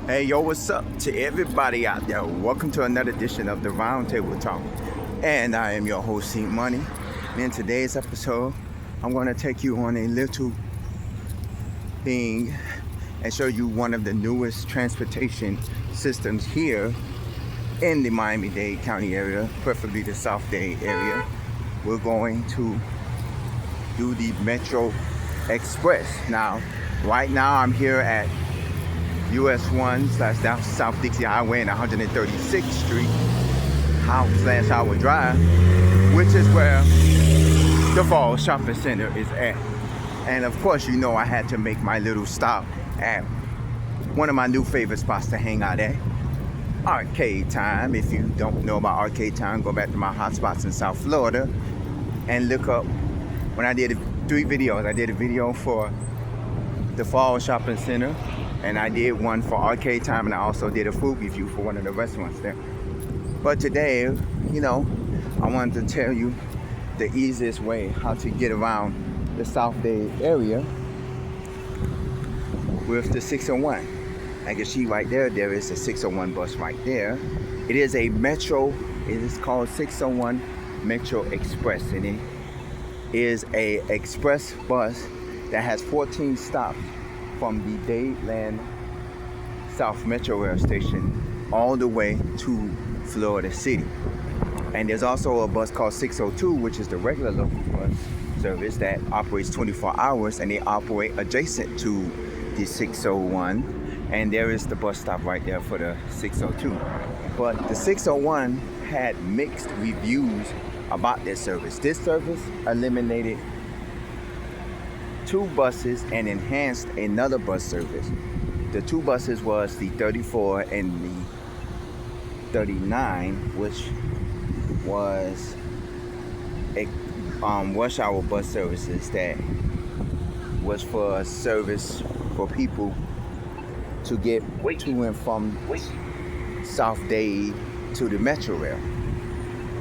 Hey, yo, what's up to everybody out there? Welcome to another edition of the Roundtable Talk. And I am your host, C Money. And in today's episode, I'm going to take you on a little thing and show you one of the newest transportation systems here in the Miami-Dade County area, preferably the South Dade area. We're going to do the Metro Express. Now, right now I'm here at US 1/South Dixie Highway and 136th Street, Howard Drive, which is where the Fall Shopping Center is at. And of course, you know I had to make my little stop at one of my new favorite spots to hang out at, Arcade Time. If you don't know about Arcade Time, go back to my hotspots in South Florida and look up when I did 3 videos. I did a video for the Fall Shopping Center, and I did one for Arcade Time, and I also did a food review for one of the restaurants there. But today, I wanted to tell you the easiest way how to get around the South Dade area with the 601. I can see right there, there is a 601 bus right there. It is a Metro, it is called 601 Metro Express, and it is a express bus that has 14 stops from the dadeland South Metro Rail Station all the way to Florida City. And there's also a bus called 602, which is the regular local bus service that operates 24 hours, and they operate adjacent to the 601. And there is the bus stop right there for the 602. But the 601 had mixed reviews about this service. This service eliminated 2 buses and enhanced another bus service. The 2 buses was the 34 and the 39, which was a rush hour bus services that was for service for people to get to and from South Dade to the Metro Rail.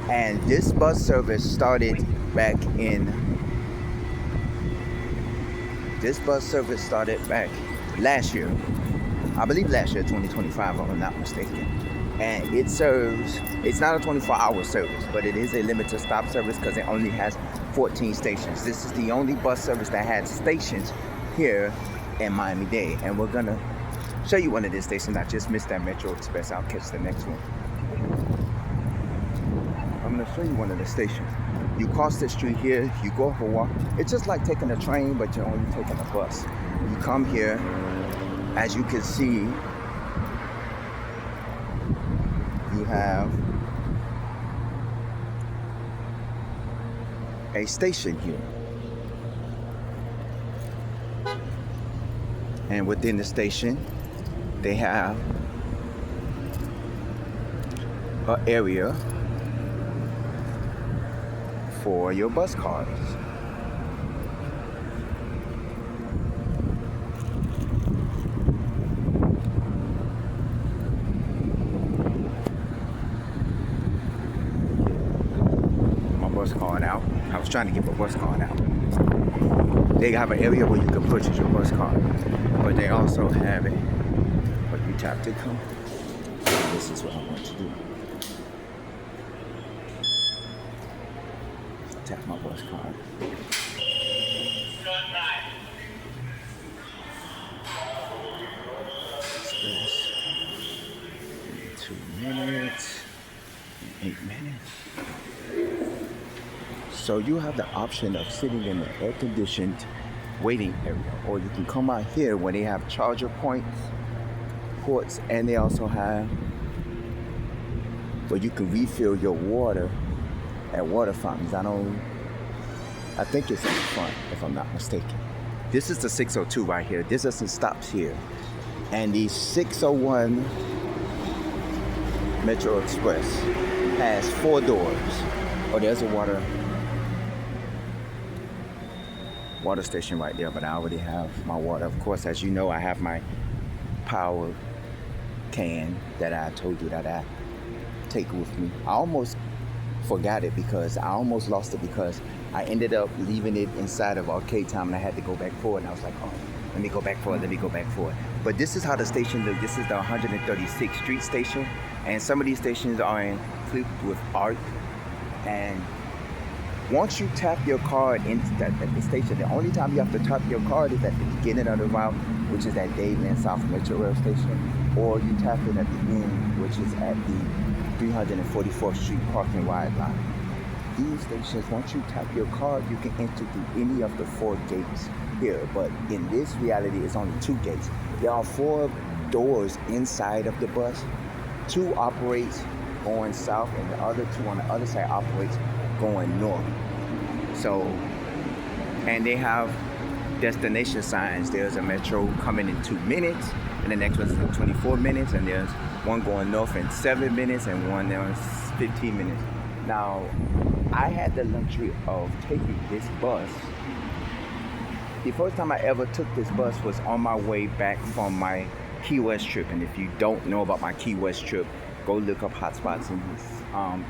And this bus service started back last year. I believe last year, 2025, if I'm not mistaken. And it's not a 24-hour service, but it is a limited stop service because it only has 14 stations. This is the only bus service that has stations here in Miami-Dade. And we're gonna show you one of these stations. I just missed that Metro Express. I'll catch the next one. I'm gonna show you one of the stations. You cross the street here, you go for a walk. It's just like taking a train, but you're only taking a bus. You come here, as you can see, you have a station here. And within the station, they have an area for your bus cards. My bus card out. I was trying to get my bus card out. They have an area where you can purchase your bus card, but they also have it where you tap to come. This is what I want to do. Tap my bus card. Express. 2 minutes. 8 minutes. So you have the option of sitting in the air-conditioned waiting area, or you can come out here where they have charger ports, and they also have where you can refill your water at water fountains. I think it's in the front, if I'm not mistaken. This is the 602 right here. This doesn't stop here. And the 601 Metro Express has 4 doors. Oh, there's a water station right there, but I already have my water. Of course, as you know, I have my power can that I told you that I take with me. I almost forgot it because I almost lost it because I ended up leaving it inside of Arcade Time and I had to go back for it, and I was like, oh, Let me go back forward. Let me go back forward. But this is how the station looks. This is the 136th Street station, and some of these stations are equipped with art. And once you tap your card at the station, the only time you have to tap your card is at the beginning of the route, which is at dadeland South Metro Rail Station, or you tap it at the end, which is at the 344th Street parking wide line. These stations, once you tap your card, you can enter through any of the 4 gates here. But in this reality, it's only 2 gates. There are 4 doors inside of the bus. 2 operates going south, and the other 2 on the other side operates going north. So, and they have destination signs. There's a metro coming in 2 minutes, and the next one's in 24 minutes, and there's one going north in 7 minutes, and one there in 15 minutes. Now, I had the luxury of taking this bus. The first time I ever took this bus was on my way back from my Key West trip. And if you don't know about my Key West trip, go look up hotspots and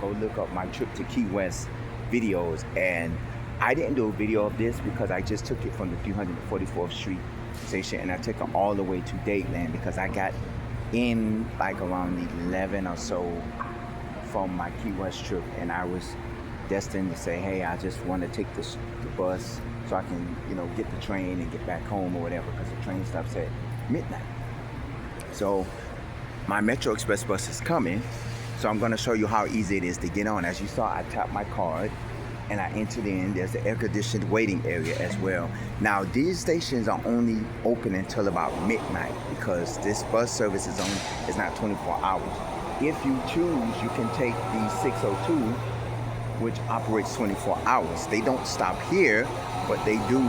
go look up my trip to Key West videos. And I didn't do a video of this because I just took it from the 344th Street station, and I took it all the way to dadeland because I got in like around 11 or so from my Key West trip, and I was destined to say, hey, I just want to take the bus so I can, get the train and get back home or whatever, because the train stops at midnight. So my Metro Express bus is coming, so I'm going to show you how easy it is to get on. As you saw, I tapped my card and I entered in. There's the air-conditioned waiting area as well. Now, these stations are only open until about midnight because this bus service is not 24 hours. If you choose, you can take the 602, which operates 24 hours. They don't stop here, but they do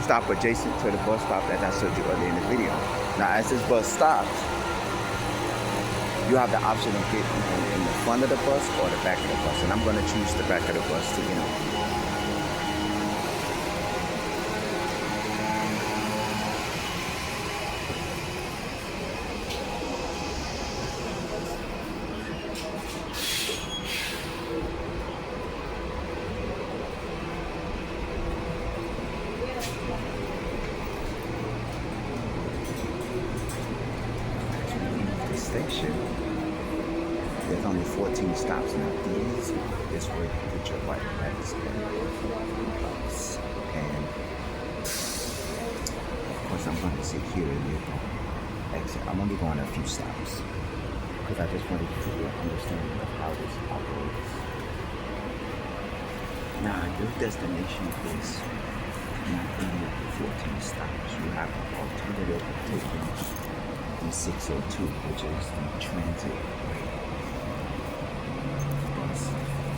stop adjacent to the bus stop that I showed you earlier in the video. Now, as this bus stops, you have the option of getting in the front of the bus or the back of the bus, and I'm going to choose the back of the bus to get on. Station. There's only 14 stops now. These is where you put your white bags and of course I'm going to sit here and exit. I'm only going a few stops because I just wanted to get an understanding of how this operates. Now, your destination is not any of the 14 stops. You have an alternative of taking the 602, which is the transit way bus.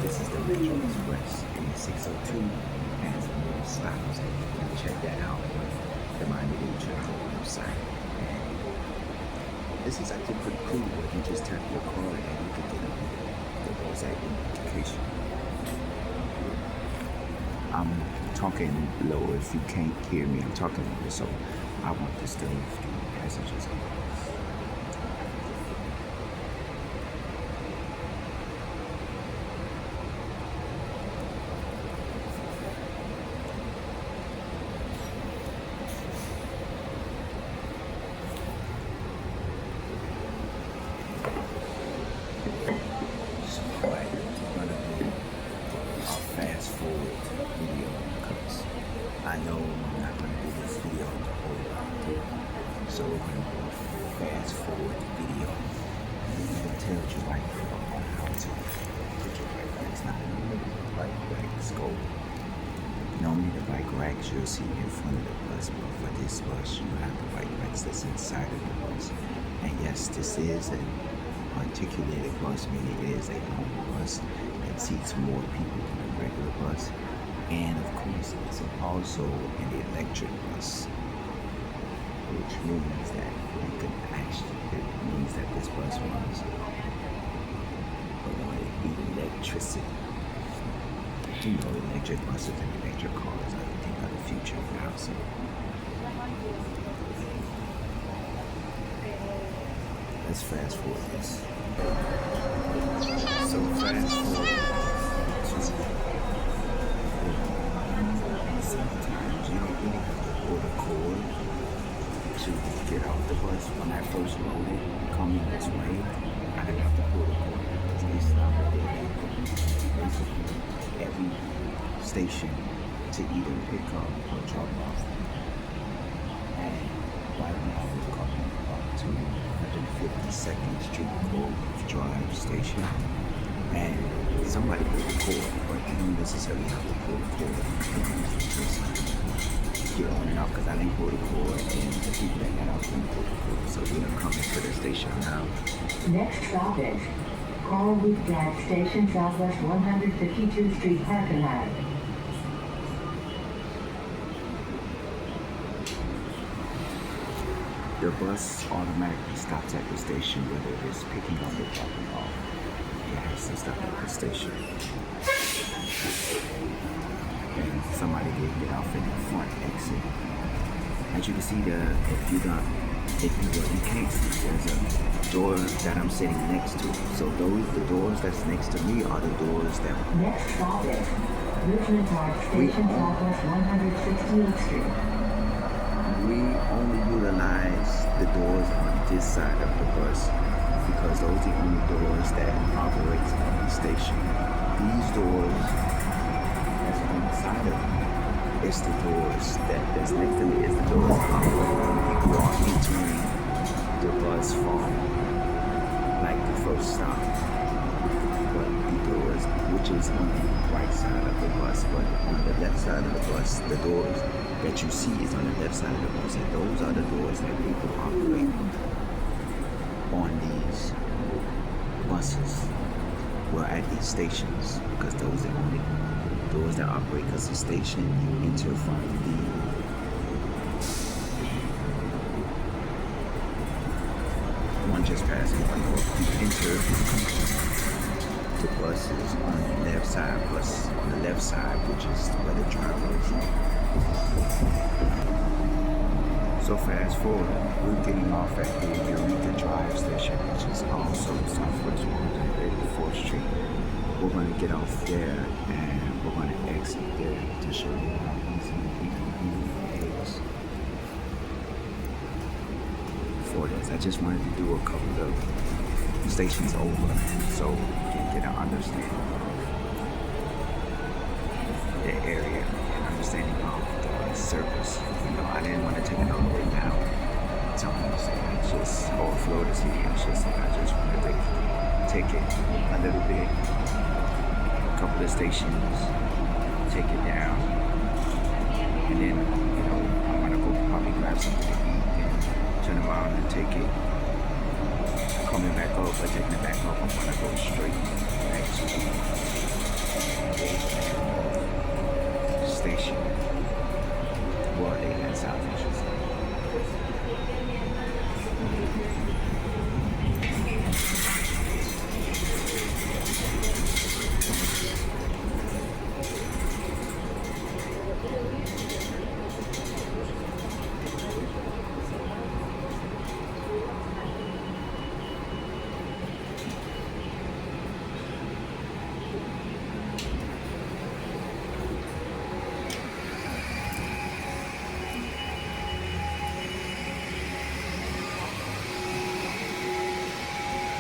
This is the Metro Express, and the 602 has more stops. You can check that out on the Miami-Dade Transit website. And this is actually pretty cool where you just tap your card and you can get the bus at notification. I'm talking low. If you can't hear me, I'm talking low, so I want this to leave the passengers. I know I'm not going to do this video the whole lot, so we're going to fast forward the video. And it tells you right here on how to put your bike racks. Not normally the bike racks go. Normally the bike racks you'll see in front of the bus, but for this bus you have the bike racks that's inside of the bus. And yes, this is an articulated bus, meaning it is a long bus that seats more people than a regular bus. And of course, it's also an electric bus, which means that it means that this bus runs on electricity. Electric buses and electric cars, I think, are the future now. So let's fast forward this. So fast forward. Sometimes you don't really have to pull the cord get off the bus, when I first loaded, coming this way, I didn't have to pull the cord because they stopped at basically every station to either pick up or drop off. And right now we're coming up to 152nd Street Grove Drive Station. And somebody pulled the cord, but you don't necessarily have to pull the cord. Get on and off because I didn't pull the cord, and the people that got off didn't pull the cord. So we are coming to the station now. Next stop is Coral Reef Drive Station, Southwest 152nd Street parking lot. The bus automatically stops at the station, whether it's picking up or dropping off. It has to stop at the station. And somebody did get off in the front exit. As you can see, you can't see, there's a door that I'm sitting next to. So the doors that's next to me are the doors that next stop is Richmond Park Station, Southwest 168th Street. We only utilize the doors on this side of the bus because those are the only doors that operate on the station. These doors that's on the side of me, it's the doors that's next to me, is the doors that operate when people are entering the bus from like the first stop. But the doors, which is on the right side of the bus, but on the left side of the bus, the doors that you see is on the left side of the bus, and those are the doors that people operate on these buses. Well, at these stations, because those are the only doors that operate. Because the station you enter from the one just passing by, you enter the buses on the left side, which is where the driver is. So fast forward, we're getting off at the Miami-Dade Drive Station, which is also Southwest 184th Street. We're going to get off there and we're going to exit there to show you how easy it is for this. I just wanted to do a couple of stations over so you can get an understanding of the area and understanding of the service. I didn't want to take it all the way down to understand. It's just overflow the city. I just wanted to take it a little bit, a couple of stations, take it down, and then I'm gonna go probably grab something to eat, then turn around and take it. Coming back up, but taking it back up, I'm gonna go straight back to the station. Well, dadeland south, I should say.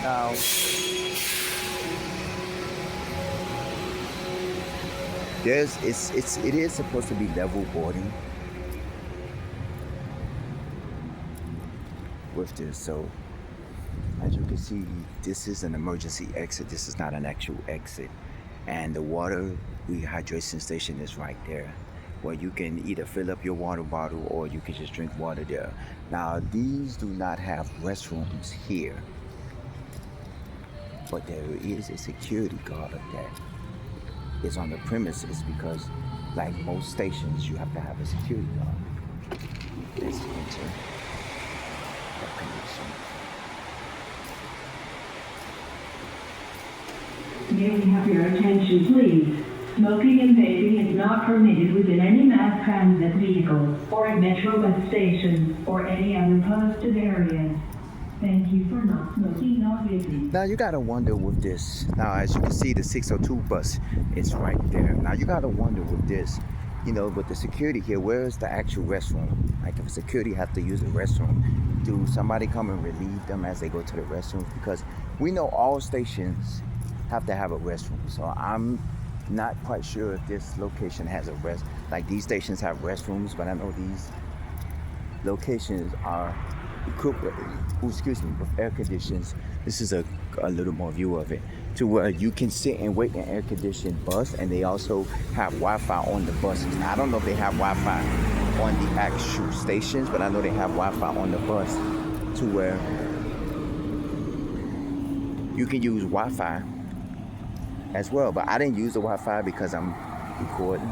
Now, it is supposed to be level boarding with this. So as you can see, this is an emergency exit. This is not an actual exit. And the water rehydration station is right there, where you can either fill up your water bottle or you can just drink water there. Now, these do not have restrooms here, but there is a security guard that is on the premises because, like most stations, you have to have a security guard. Let's enter that connection. May we have your attention, please? Smoking and vaping is not permitted within any mass transit vehicles or at metro bus stations or any other posted areas. Thank you for not smoking, not vaping. Now you gotta wonder with this. Now as you can see, the 602 bus is right there. Now you gotta wonder with this. But the security here, where is the actual restroom? Like if security have to use a restroom, do somebody come and relieve them as they go to the restrooms? Because we know all stations have to have a restroom. So I'm not quite sure if this location has a like these stations have restrooms, but I know these locations are equipped with, with air conditions. This is a little more view of it, to where you can sit and wait in an air conditioned bus, and they also have Wi-Fi on the buses. Now, I don't know if they have Wi-Fi on the actual stations, but I know they have Wi-Fi on the bus, to where you can use Wi-Fi as well. But I didn't use the Wi-Fi because I'm recording.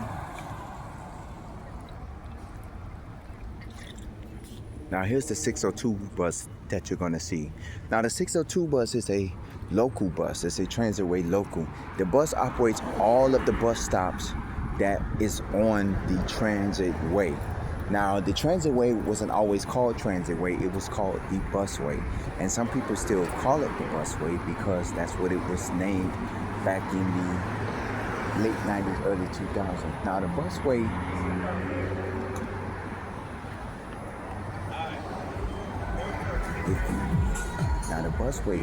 Now here's the 602 bus that you're gonna see. Now the 602 bus is a local bus. It's a transitway local. The bus operates all of the bus stops that is on the transitway. Now the transitway wasn't always called transitway, it was called the busway. And some people still call it the busway because that's what it was named back in the late 90s, early 2000s. Now the busway,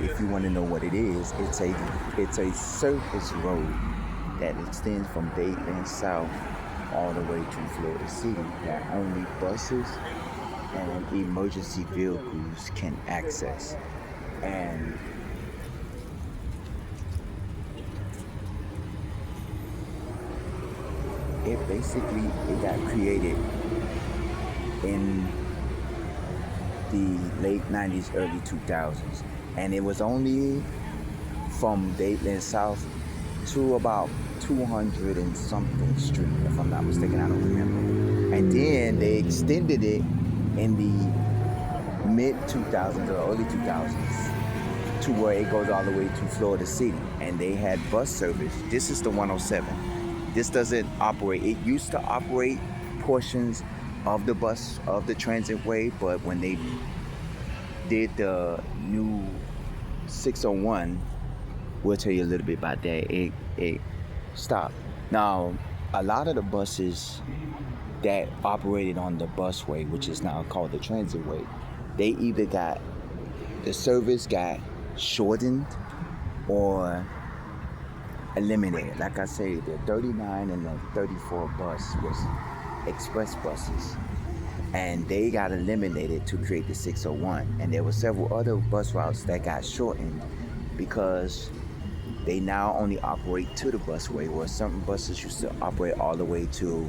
if you want to know what it is, it's a surface road that extends from Dadeland south all the way to Florida City that only buses and emergency vehicles can access. And it got created in the late 90s, early 2000s. And it was only from Dadeland South to about 200 and something street, if I'm not mistaken, I don't remember. And then they extended it in the mid 2000s or early 2000s to where it goes all the way to Florida City. And they had bus service. This is the 107. This doesn't operate. It used to operate portions of the bus, of the transitway, but when they did the new 601, we'll tell you a little bit about that, it stopped. Now, a lot of the buses that operated on the busway, which is now called the transitway, they either the service got shortened or eliminated. Like I say, the 39 and the 34 bus was express buses, and they got eliminated to create the 601. And there were several other bus routes that got shortened because they now only operate to the busway, where some buses used to operate all the way to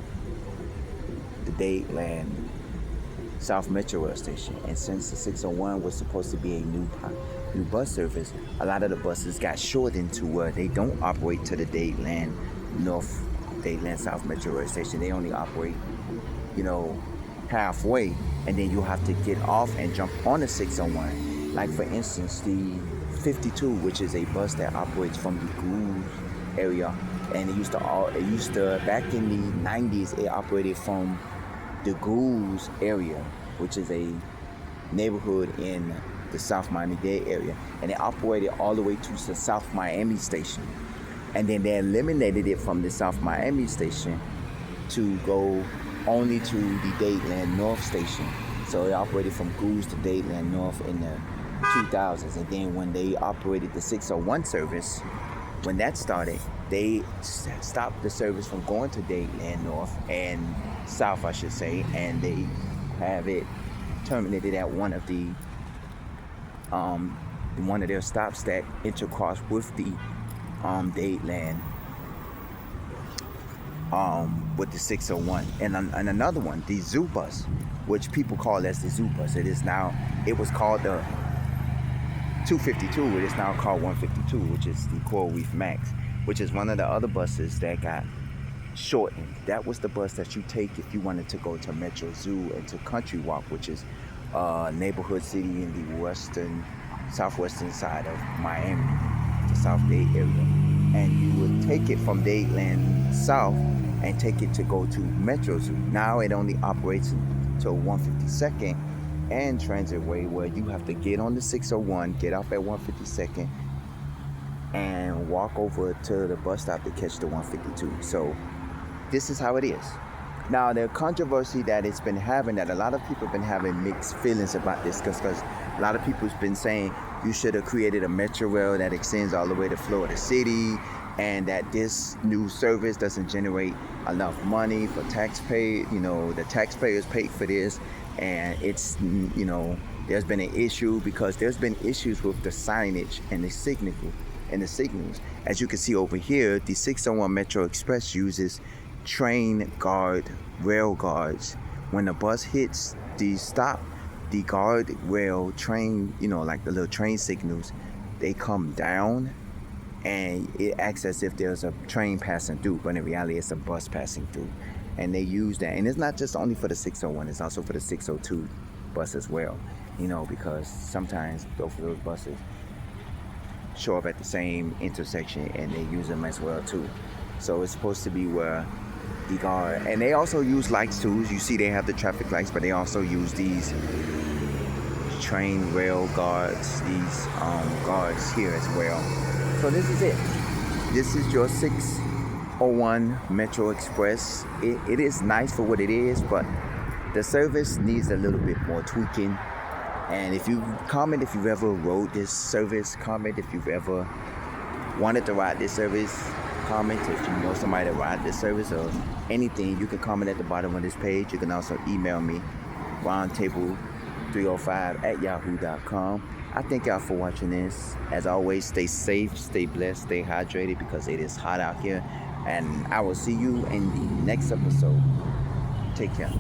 the Dadeland South Metro Rail Station. And since the 601 was supposed to be a new bus service, a lot of the buses got shortened to where they don't operate to the Dadeland South Metro Rail Station. They only operate, halfway, and then you have to get off and jump on the 601. Like for instance, the 52, which is a bus that operates from the Goose area, and it used to back in the 90s, it operated from the Goose area, which is a neighborhood in the South Miami-Dade area, and it operated all the way to the South Miami station. And then they eliminated it from the South Miami station to go only to the Dadeland North station. So it operated from Goose to Dadeland North in the 2000s. And then when they operated the 601 service, when that started, they stopped the service from going to Dadeland North and South, I should say, and they have it terminated at one of their stops that intercross with the Dadeland with the 601, and another one, the Zoo bus, which people call as the Zoo bus. It was called the 252. It is now called 152, which is the Coral Reef Max, which is one of the other buses that got shortened. That was the bus that you take if you wanted to go to Metro Zoo and to Country Walk, which is a neighborhood city in the southwestern side of Miami, the South Dade area. And you would take it from Dadeland South and take it to go to Metro Zoo. Now it only operates until 152nd and Transitway, where you have to get on the 601, get off at 152nd, and walk over to the bus stop to catch the 152. So this is how it is. Now, the controversy that it's been having, that a lot of people have been having mixed feelings about this, because a lot of people's been saying you should have created a metro rail that extends all the way to Florida City, and that this new service doesn't generate enough money for taxpayers. The taxpayers paid for this, and it's, there's been an issue because there's been issues with the signage and the signals. As you can see over here, the 601 Metro Express uses train guard rail guards. When the bus hits the stop, the guard rail train, like the little train signals, they come down, and it acts as if there's a train passing through, but in reality it's a bus passing through. And they use that, and it's not just only for the 601, it's also for the 602 bus as well, because sometimes both of those buses show up at the same intersection and they use them as well too. So it's supposed to be where the guard, and they also use lights too. You see they have the traffic lights, but they also use these train rail guards, these guards here as well. So this is it. This is your 601 Metro Express. It is nice for what it is, but the service needs a little bit more tweaking. And if you comment if you've ever rode this service, comment if you've ever wanted to ride this service, comment if you know somebody that ride this service or anything. You can comment at the bottom of this page. You can also email me, roundtable305@yahoo.com. I thank y'all for watching this. As always, stay safe, stay blessed, stay hydrated, because it is hot out here. And I will see you in the next episode. Take care.